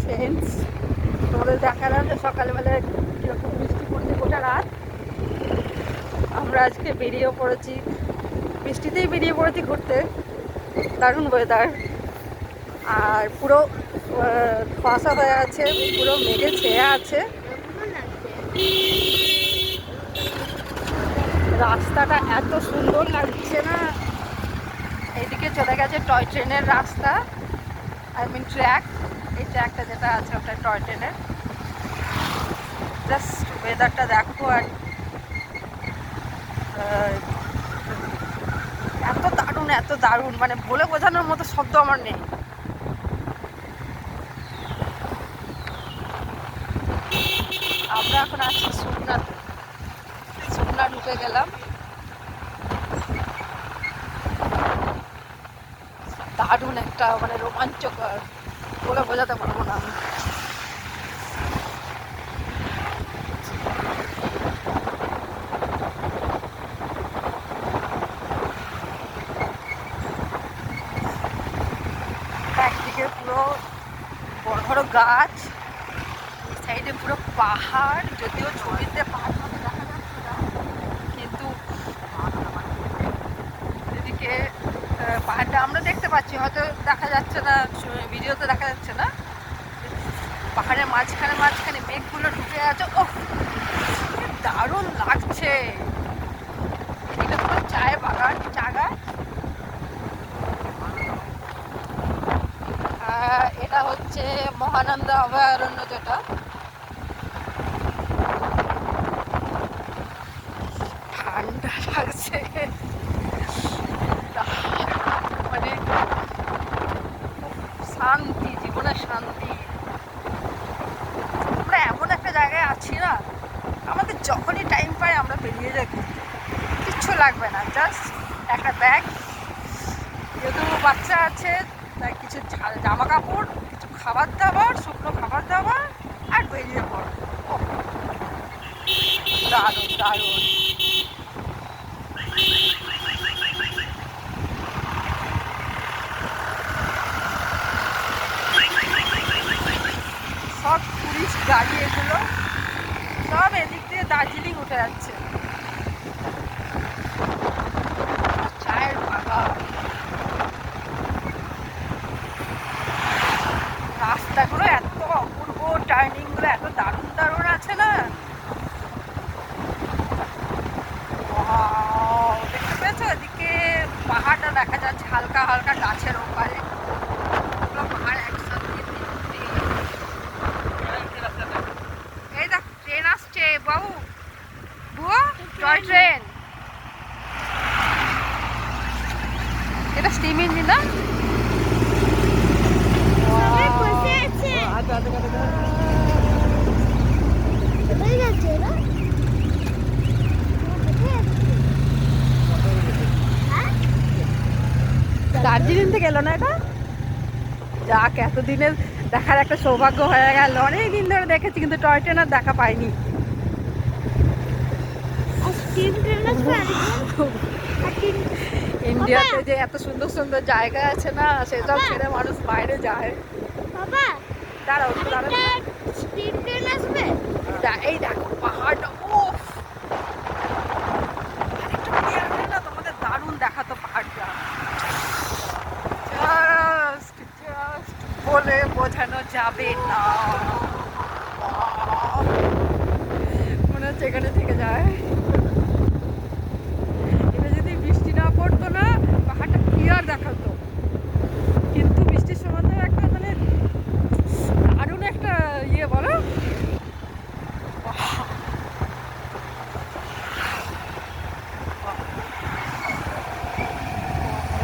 Change. তোমাদের দেখালাম যে সকালবেলায় কীরকম বৃষ্টি পড়ছে গোটা রাত। আমরা আজকে বেরিয়ে পড়েছি, বৃষ্টিতেই বেরিয়ে পড়েছি ঘুরতে। দারুণ ওয়েদার, আর পুরো কুয়াশা হয়ে আছে, পুরো মেঘে ছেয়ে আছে। রাস্তাটা এত সুন্দর লাগছে না। এইদিকে চলে গেছে টয় ট্রেনের রাস্তা, আই মিন ট্র্যাক। এই ট্র্যাকটা যেটা আছে ওটা টয় ট্রেনের। জাস্ট ওয়েদারটা দেখো, আর এত দারুণ, এত দারুণ, মানে বলে বোঝানোর মতো শব্দ আমার নেই। আমরা এখন আছি সোমনাথে, সোমনাথ ঢুকে গেলাম। দারুণ একটা মানে রোমাঞ্চকর, বলে বোঝাতে পারবো না আমি। একদিকে পুরো বড় বড় গাছ, ওই সাইডে পুরো পাহাড়, যদিও ছবিতে পাহাড় মতো দেখা যাচ্ছে না, কিন্তু এদিকে পাহাড়টা আমরা দেখতে পাচ্ছি, হয়তো দেখা যাচ্ছে না, ভিডিওতে দেখা যাচ্ছে না। পাহাড়ের মাঝখানে মাঝখানে মেঘগুলো ঢুকে আছে। ও দারুণ লাগছে। এটা পুরো চায় বাগান, চা গাছ। এটা হচ্ছে মহানন্দা অভয়ারণ্য, যেটা ঠান্ডা লাগছে, মানে শান্তি, জীবনের শান্তি। আমরা এমন একটা জায়গায় আছি না, আমাদের যখনই টাইম পাই আমরা বেরিয়ে যাই ঘুরতে, কিচ্ছু লাগবে না, জাস্ট একটা ব্যাগ, যেহেতু বাচ্চা আছে তাই কিছু জামা কাপড়, কিছু খাবার দাবার, শুকনো খাবার দাবার, আর বেরিয়ে পড়ো। দারুণ দারুণ। সব টুরিস্ট গাড়ি, এগুলো সব এদিক দিয়ে দার্জিলিং উঠে যাচ্ছে। চায়ের বাগান, রাস্তাগুলো এত অপূর্ব, টার্নিংগুলো এত দারুণ দারুণ আছে না। দেখতে পেয়েছো, এদিকে পাহাড়টা দেখা যাচ্ছে হালকা হালকা গাছের ওপারে, পুরো পাহাড় একসাথে। এই দেখ ট্রেন আসছে বাবু, বুয়া টয় ট্রেন, এটা স্টিম ইঞ্জিন না? দার্জিলিং থেকে এলো না এটা? যাক, এতদিনের দেখার একটা সৌভাগ্য হয়ে গেল। অনেক দিন ধরে দেখেছি কিন্তু টয় ট্রেন আর দেখা পাইনি। ইন্ডিয়াতে যে এত সুন্দর সুন্দর জায়গা আছে না, সেসব ছেড়ে মানুষ বাইরে যায়। দাঁড়াও এই দেখো পাহাড়টা, না তোমাদের দারুণ দেখাতো পাহাড়টা, বলে বোঝানো যাবে না। মনে হচ্ছে এখানে থেকে যায়। এটা যদি বৃষ্টি না পড়তো না, পাহাড়টা ক্লিয়ার দেখাতো, কিন্তু বৃষ্টির সময় তো একটা মানে দারুণ একটা ইয়ে বলো।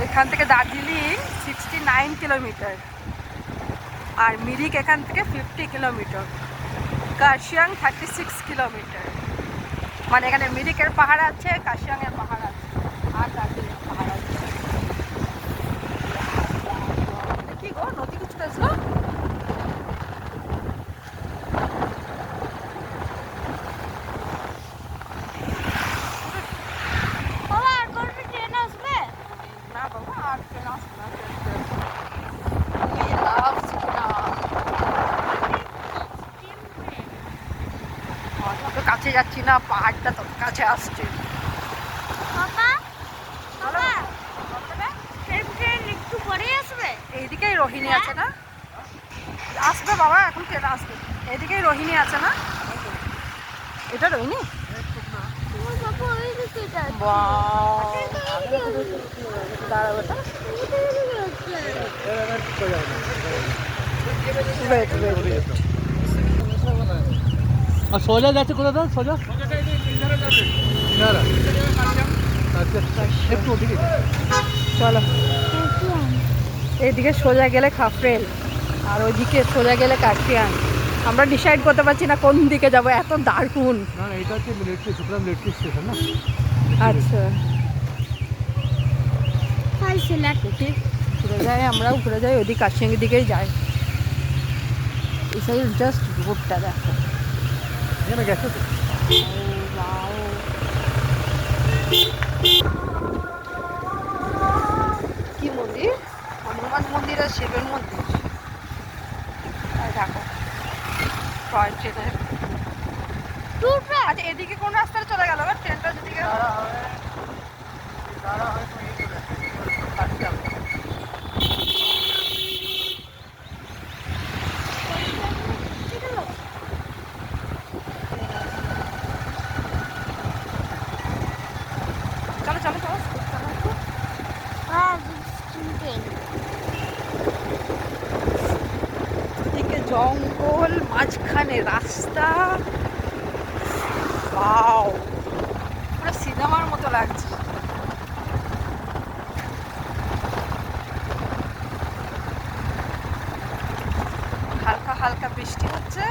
এখান থেকে দার্জিলিং 69 কিলোমিটার, আর মিরিক এখান থেকে 50 কিলোমিটার, কার্শিয়াং 36 কিলোমিটার। মানে এখানে মিরিকের পাহাড় আছে, কার্শিয়াংয়ের পাহাড় আছে, আর দার্জিলিং পাহাড় আছে। কি গো, নদী কিছু আসলো? না বাবা, আর ট্রেন আসবে না। যাচ্ছি না, পাহাড়টা তোর কাছে আসছে। একটু পরে আসবে। এইদিকেই রোহিণী আছে না? আসবে বাবা, এখন ট্রেন আসবে। এইদিকেই রোহিণী আছে না? এটা রোহিণী? দাঁড়াবে না। আর সোজা যাচ্ছে কোথায়? সোজা একটু ওদিকে চলো, এইদিকে সোজা গেলে খাফরেল আর ওইদিকে সোজা গেলে কার্শিয়াং। আমরা ডিসাইড করতে পারছি না কোন দিকে যাব, এত দারুণ। না এটা হচ্ছে মিলিটারি সুপ্রিম মিলিটারি স্টেশন না। আচ্ছা দেখি, ঘুরে যাই, আমরাও ঘুরে যাই, ওইদিকে কার্শিয়াংয়ের দিকেই যাই। এই সাইড জাস্ট রোডটা দেখো। এখানে গেছে তো। কি মন্দির? হনুমান মন্দির আর শিবের মন্দির। দেখো টয় ট্রেনে। আচ্ছা এদিকে কোন রাস্তায় চলে গেল ট্রেনটা? যেদিকে চলো চলো চলো। এদিকে জঙ্গল, মাঝখানে রাস্তা। ওয়াও, পুরো সিনেমার মতো লাগছে। হালকা হালকা বৃষ্টি হচ্ছে।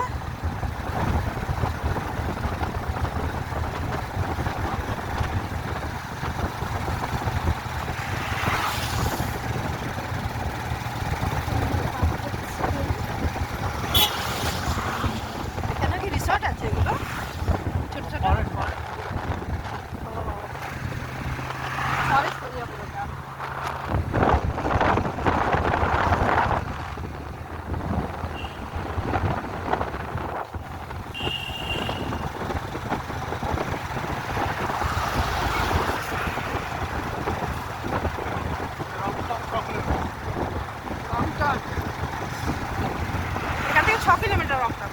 এখানে কি রিসর্ট আছে এগুলো? ছোট ছোট ফরেস্ট এরিয়া পুরোটা। রংটন এখান থেকে 6 কিলোমিটার রংটন।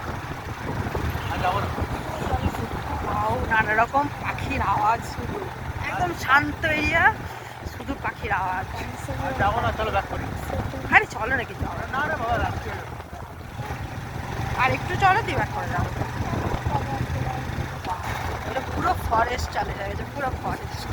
নানা রকম পাখির আওয়াজ, শুধু একদম শান্ত এরিয়া, শুধু পাখির আওয়াজ। যাবো না, চলো ব্যাক করি। আরে চলো নাকি, চলো না রে বাবা, রাত্রে আর একটু চলো দিয়ে ব্যাক করে যাবো। এটা পুরো ফরেস্ট চলে যায়, এটা পুরো ফরেস্ট।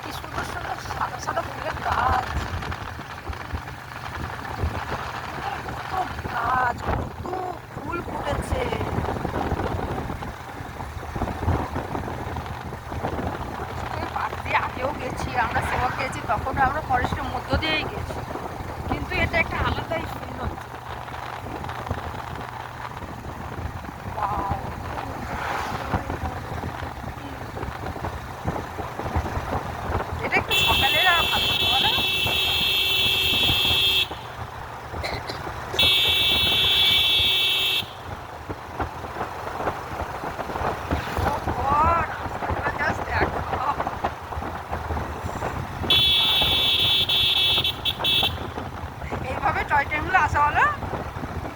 কি সুন্দর সুন্দর সাদা সাদা ফুলের গাছ, কত গাছ, কত ফুল ফুটেছে। পাশ দিয়ে আগেও গেছি আমরা, সেবা গেছি, তখন আমরা ফরেস্টের মধ্য দিয়েই গেছি, কিন্তু এটা একটা আলাদাই সুন্দর। Wow! এটা একটু সকালের আর ভালো হতো না? এইভাবে টয় ট্রেনগুলো আসা হলো,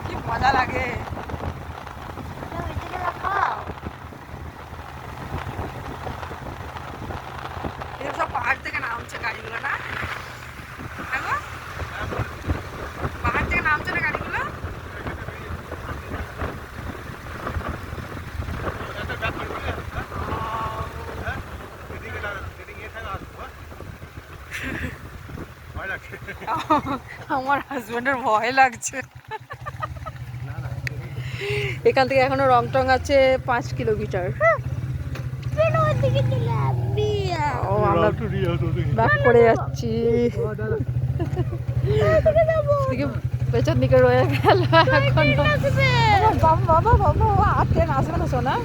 কি মজা লাগে। এগুলো সব পাহাড় থেকে নামছে গাড়িগুলো না? দেখো পাহাড় থেকে নামছে না গাড়িগুলো। আমার হাজবেন্ডের ভয় লাগছে। এখান থেকে এখনো রংটং আছে 5 কিলোমিটার। ও আমরা ব্যাক করে যাচ্ছি। পেছন দিকে রয়ে গেল এখন। আসবে বাবা বাবা বাবা আর ট্রেন আসবে না শোনা।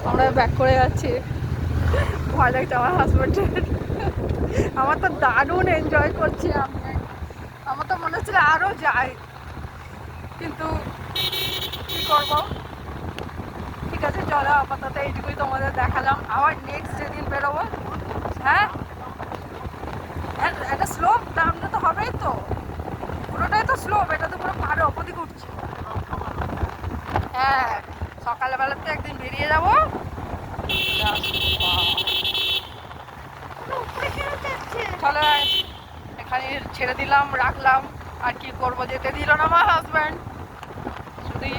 আমরা ব্যাক করে যাচ্ছি, ভয় লাগছে আমার হাজব্যান্ডের। আমার তো দারুণ এনজয় করছি আমি, আমার তো মনে হচ্ছিল আরও যাই, কিন্তু কী করবো। ঠিক আছে চলো, আপাতত এইটুকুই তোমাদের দেখালাম। আবার নেক্সট যেদিন বেরোবো, হ্যাঁ একটা স্লোপ নামলে তো হবেই তো, পুরোটাই তো স্লোপ, এটা তো পুরো পাহাড়ে অপদিকে উঠছে। হ্যাঁ সকালবেলাতে একদিন বেরিয়ে যাবো। উপরে কেন যাচ্ছে? চলো এখানে ছেড়ে দিলাম, রাখলাম। আর কি করবো, যেতে দিল না আমার হাজব্যান্ড, শুধুই